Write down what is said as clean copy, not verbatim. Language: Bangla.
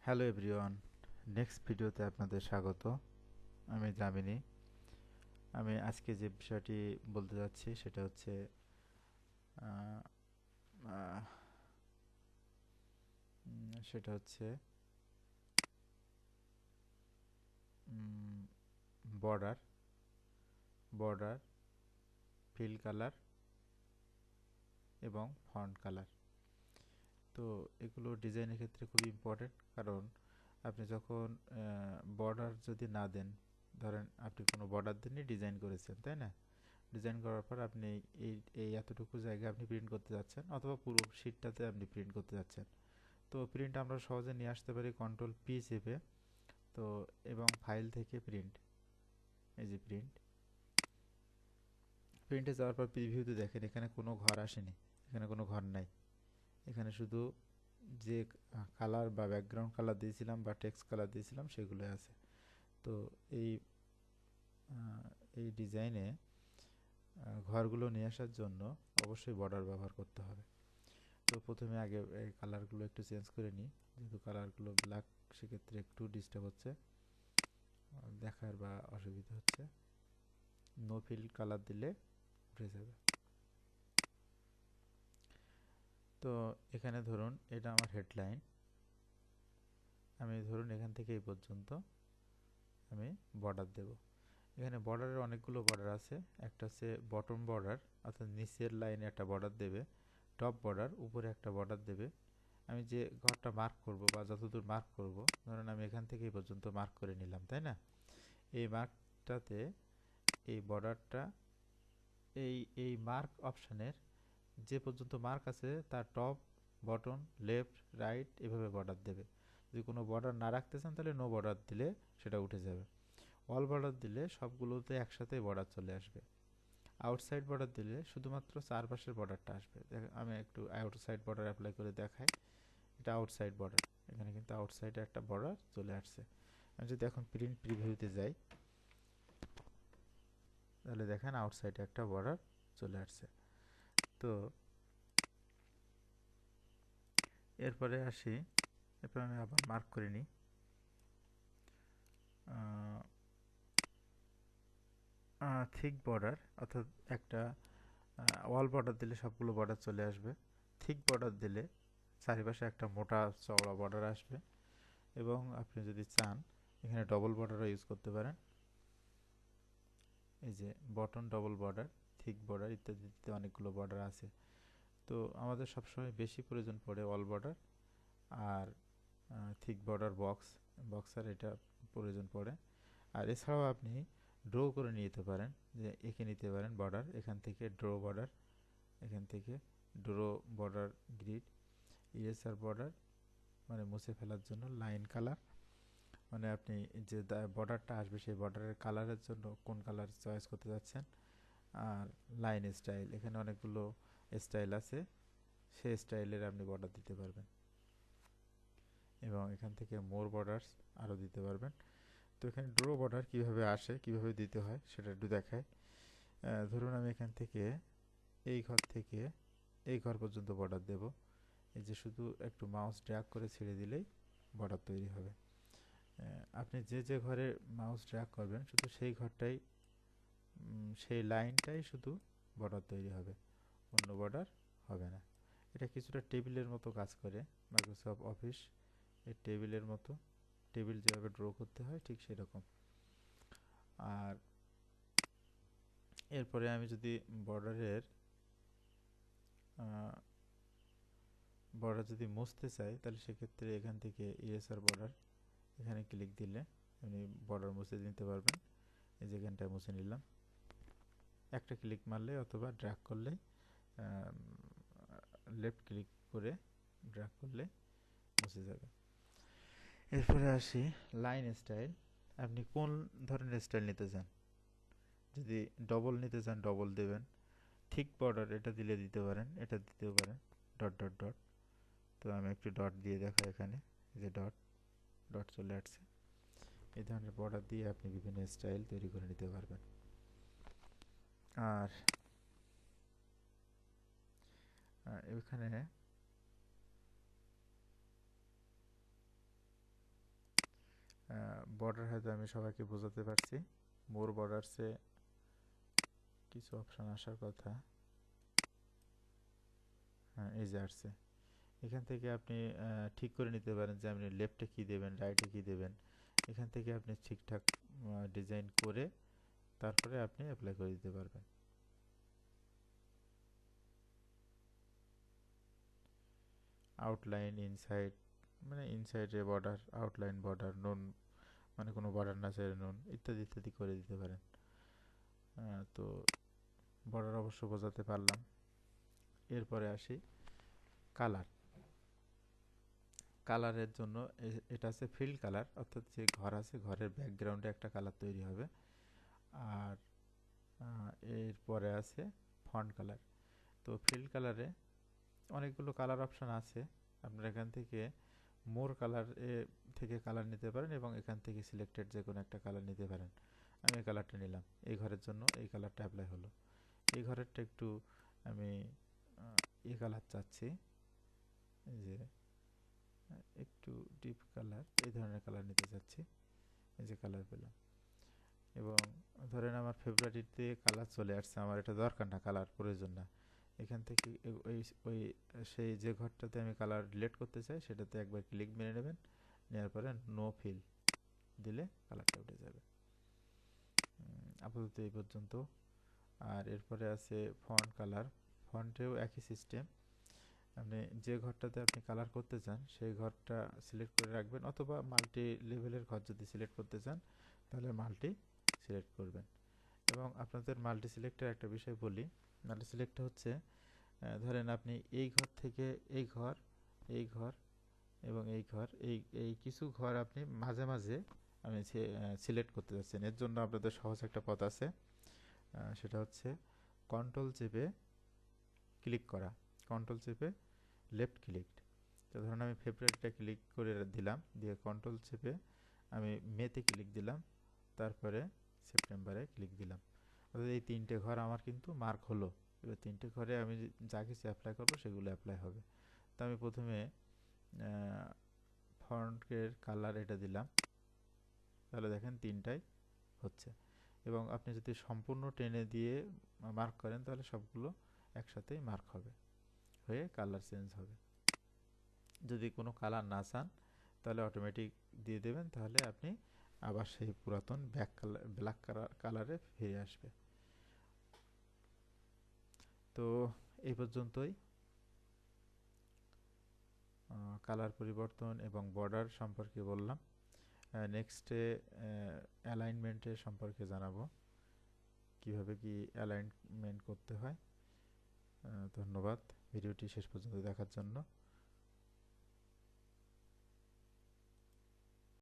হ্যালো এভরিওয়ান, নেক্সট ভিডিওতে আপনাদের স্বাগত। আমি জামিনী। আমি আজকে যে বিষয়টি বলতে যাচ্ছি সেটা হচ্ছে আহ, আহ, সেটা হচ্ছে বর্ডার বর্ডার ফিল কালার এবং ফন্ট কালার। তো এগুলো ডিজাইনের ক্ষেত্রে খুবই ইম্পর্টেন্ট, কারণ আপনি যখন বর্ডার যদি না দেন, ধরেন আপনি কোনো বর্ডার দিয়ে ডিজাইন করেছেন, তাই না? ডিজাইন করার পর আপনি এই এই এতটুকু জায়গা আপনি প্রিন্ট করতে যাচ্ছেন, অথবা পুরো শিটটাতে আপনি প্রিন্ট করতে যাচ্ছেন। তো প্রিন্ট আমরা সহজে নিয়ে আসতে পারি কন্ট্রোল পি চেপে। তো এবং ফাইল থেকে প্রিন্ট, এই যে প্রিন্ট, প্রিন্টে যাওয়ার পর প্রিভিউতে দেখেন এখানে কোনো ঘর আসেনি, এখানে কোনো ঘর নাই। এখানে শুধু যে কালার বা ব্যাকগ্রাউন্ড কালার দিয়েছিলাম বা টেক্সট কালার দিয়েছিলাম সেগুলোই আছে। তো এই এই ডিজাইনে ঘরগুলো নিয়ে আসার জন্য অবশ্যই বর্ডার ব্যবহার করতে হবে। তো প্রথমে আগে এই কালারগুলো একটু চেঞ্জ করে নিই, যেহেতু কালারগুলো ব্ল্যাক, সেক্ষেত্রে একটু ডিস্টার্ব হচ্ছে, দেখার বা অসুবিধা হচ্ছে। নো ফিল কালার দিলে উঠে যাবে। তো এখানে ধরুন এটা আমার হেডলাইন, আমি ধরুন এখান থেকে এই পর্যন্ত আমি বর্ডার দেব। এখানে বর্ডারের অনেকগুলো বর্ডার আছে। একটা হচ্ছে বটম বর্ডার, অর্থাৎ নিচের লাইনে একটা বর্ডার দেবে। টপ বর্ডার, উপরে একটা বর্ডার দেবে। আমি যে ঘরটা মার্ক করব বা যতদূর মার্ক করব, ধরুন আমি এখান থেকে এই পর্যন্ত মার্ক করে নিলাম, তাই না? এই মার্কটাতে এই বর্ডারটা, এই এই মার্ক অপশানের যে পর্যন্ত মার্ক আছে তার টপ, বটম, লেফট, রাইট এভাবে বর্ডার দেবে। যদি কোনো বর্ডার না রাখতে চান তাহলে নো বর্ডার দিলে সেটা উঠে যাবে। অল বর্ডার দিলে সবগুলোতে একসাথে বর্ডার চলে আসবে। আউটসাইড বর্ডার দিলে শুধুমাত্র চারপাশের বর্ডারটা আসবে। আমি একটু আউটসাইড বর্ডার অ্যাপ্লাই করে দেখাই। এটা আউটসাইড বর্ডার, এখানে কিন্তু আউটসাইডে একটা বর্ডার চলে আসছে। আমি যদি এখন প্রিন্ট প্রিভিউতে যাই, তাহলে দেখেন আউটসাইডে একটা বর্ডার চলে আসছে। তো এরপরে আসি, এরপর আমি আবার মার্ক করে নিই। থিক বর্ডার, অর্থাৎ একটা ওয়াল বর্ডার দিলে সবগুলো বর্ডার চলে আসবে। থিক বর্ডার দিলে চারিপাশে একটা মোটা চওড়া বর্ডার আসবে। এবং আপনি যদি চান এখানে ডবল বর্ডারও ইউজ করতে পারেন। এই যে button double border, thick border ইত্যাদিতে অনেকগুলো বর্ডার আছে। তো আমাদের সবসময় বেশি প্রয়োজন পড়ে অল বর্ডার আর থিক বর্ডার বক্সার, এটা প্রয়োজন পড়ে। আর এছাড়াও আপনি ড্র করে নিতে পারেন, যে এঁকে নিতে পারেন বর্ডার, এখান থেকে ড্র বর্ডার, এখান থেকে draw border grid, eraser border মানে মুছে ফেলার জন্য, লাইন কালার মানে আপনি যে বর্ডারটা আসবে সেই বর্ডারের কালারের জন্য কোন কালার চয়েস করতে যাচ্ছেন। আর লাইন স্টাইল, এখানে অনেকগুলো স্টাইল আছে, সেই স্টাইলের আপনি বর্ডার দিতে পারবেন। এবং এখান থেকে মোর বর্ডার্স আরও দিতে পারবেন। তো এখানে ড্র বর্ডার কীভাবে আসে, কীভাবে দিতে হয় সেটা একটু দেখায়। ধরুন আমি এখান থেকে এই ঘর থেকে এই ঘর পর্যন্ত বর্ডার দেব। এই যে শুধু একটু মাউস ড্র্যাগ করে ছেড়ে দিলেই বর্ডার তৈরি হবে। আপনি যে যে ঘরে মাউস ড্র্যাগ করবেন শুধু সেই ঘরটাই, সেই লাইনটাই শুধু বর্ডার তৈরি হবে, অন্য বর্ডার হবে না। এটা কিছুটা টেবিলের মতো কাজ করে, মাইক্রোসফট অফিস এই টেবিলের মতো, টেবিল যেভাবে ড্র করতে হয় ঠিক সেরকম। আর এরপরে আমি যদি বর্ডারের বর্ডার যদি মুছতে চাই, তাহলে সেক্ষেত্রে এখান থেকে ইরেসার বর্ডার, এখানে ক্লিক দিলে আপনি বর্ডার মুছে নিতে পারবেন। এই যে এখানটায় মুছে নিলাম, একটা ক্লিক মারলে অথবা ড্র্যাগ করলে, লেফট ক্লিক করে ড্র্যাগ করলে মুছে যাবে। এরপরে আসি লাইন স্টাইল। আপনি কোন ধরনের স্টাইল নিতে চান? যদি ডবল নিতে চান ডবল দেবেন, থিক বর্ডার এটা দিলে দিতে পারেন, এটা দিতেও পারেন, ডট ডট ডট। তো আমি একটু ডট দিয়ে দেখাই, এখানে এই যে ডট ডট চলে আসছে। এই ধরনের বর্ডার দিয়ে আপনি বিভিন্ন স্টাইল তৈরি করে নিতে পারবেন। আর এখানে বর্ডার হয়তো আমি সবাইকে বোঝাতে পারছি। মোর বর্ডারসে কিছু অপশান আসার কথা। হ্যাঁ, এই যে আসছে। এখান থেকে আপনি ঠিক করে নিতে পারেন যে আপনি লেফটে কী দেবেন, রাইটে কী দেবেন। এখান থেকে আপনি ঠিকঠাক ডিজাইন করে তারপরে আপনি অ্যাপ্লাই করে দিতে পারবেন। আউটলাইন ইনসাইড, মানে ইনসাইডে বর্ডার, আউটলাইন বর্ডার, নুন মানে কোনো বর্ডার না ছেড়ে নুন, ইত্যাদি ইত্যাদি করে দিতে পারেন। তো বর্ডার অবশ্য বোঝাতে পারলাম। এরপরে আসি কালার। কালারের জন্য এটা আছে ফিল্ড কালার, অর্থাৎ যে ঘর আছে ঘরের ব্যাকগ্রাউন্ডে একটা কালার তৈরি হবে। আর এরপরে আছে ফন্ট কালার। তো ফিল্ড কালারে অনেকগুলো কালার অপশান আছে। আপনারা এখান থেকে মোর কালার থেকে কালার নিতে পারেন এবং এখান থেকে সিলেক্টেড যে কোনো একটা কালার নিতে পারেন। আমি এই কালারটা নিলাম, এই ঘরের জন্য এই কালারটা অ্যাপ্লাই হলো। এই ঘরেরটা একটু আমি এই কালার চাচ্ছি, যে একটু ডিপ কালার, এই ধরনের কালার নিতে চাচ্ছি। এই যে কালার পেলাম। এবং ধরেন আমার ফেব্রুয়ারিতে কালার চলে আসছে, আমার এটা দরকার না, কালার প্রয়োজন না। এখান থেকে ওই ওই সেই যে ঘরটাতে আমি কালার ডিলিট করতে চাই সেটাতে একবার ক্লিক মেরে নেবেন, নেওয়ার পরে নো ফিল দিলে কালারটা উঠে যাবে। আপাতত এই পর্যন্ত। আর এরপরে আছে ফন্ট কালার। ফন্টেও একই সিস্টেম। আপনি যে ঘরটাতে আপনি কালার করতে চান সেই ঘরটা সিলেক্ট করে রাখবেন, অথবা মাল্টি লেভেলের ঘর যদি সিলেক্ট করতে চান তাহলে মাল্টি সিলেক্ট করবেন। এবং আপনাদের মাল্টি সিলেক্টের একটা বিষয় বলি। মাল্টি সিলেক্টটা হচ্ছে, ধরেন আপনি এই ঘর থেকে এই ঘর, এই ঘর এবং এই ঘর, এই কিছু ঘর আপনি মাঝে মাঝে আমি সিলেক্ট করতে যাচ্ছেন। এর জন্য আপনাদের সহজ একটা পথ আছে, সেটা হচ্ছে কন্ট্রোল চেপে ক্লিক করা, কন্ট্রোল চেপে লেফট ক্লিক। তো ধরুন আমি ফেব্রুয়ারিটা ক্লিক করে দিলাম, দিয়ে কন্ট্রোল চেপে আমি মেতে ক্লিক দিলাম, তারপরে সেপ্টেম্বরে ক্লিক দিলাম। অর্থাৎ এই তিনটে ঘর আমার কিন্তু মার্ক হলো। এবার তিনটে ঘরে আমি যা কিছু অ্যাপ্লাই করবো সেগুলো অ্যাপ্লাই হবে। তো আমি প্রথমে ফন্টের কালার এটা দিলাম, তাহলে দেখেন তিনটাই হচ্ছে। এবং আপনি যদি সম্পূর্ণ টেনে দিয়ে মার্ক করেন তাহলে সবগুলো একসাথেই মার্ক হবে, হয়ে কালার চেঞ্জ হবে। যদি কোনো কালার না চান তাহলে অটোমেটিক দিয়ে দেবেন, তাহলে আপনি আবার সেই পুরাতন ব্ল্যাক কালারে ফিরে আসবে। তো এই পর্যন্তই কালার পরিবর্তন এবং বর্ডার সম্পর্কে বললাম। নেক্সটে অ্যালাইনমেন্টের সম্পর্কে জানাবো, কিভাবে কি অ্যালাইনমেন্ট করতে হয়। ধন্যবাদ ভিডিওটি শেষ পর্যন্ত দেখার জন্য।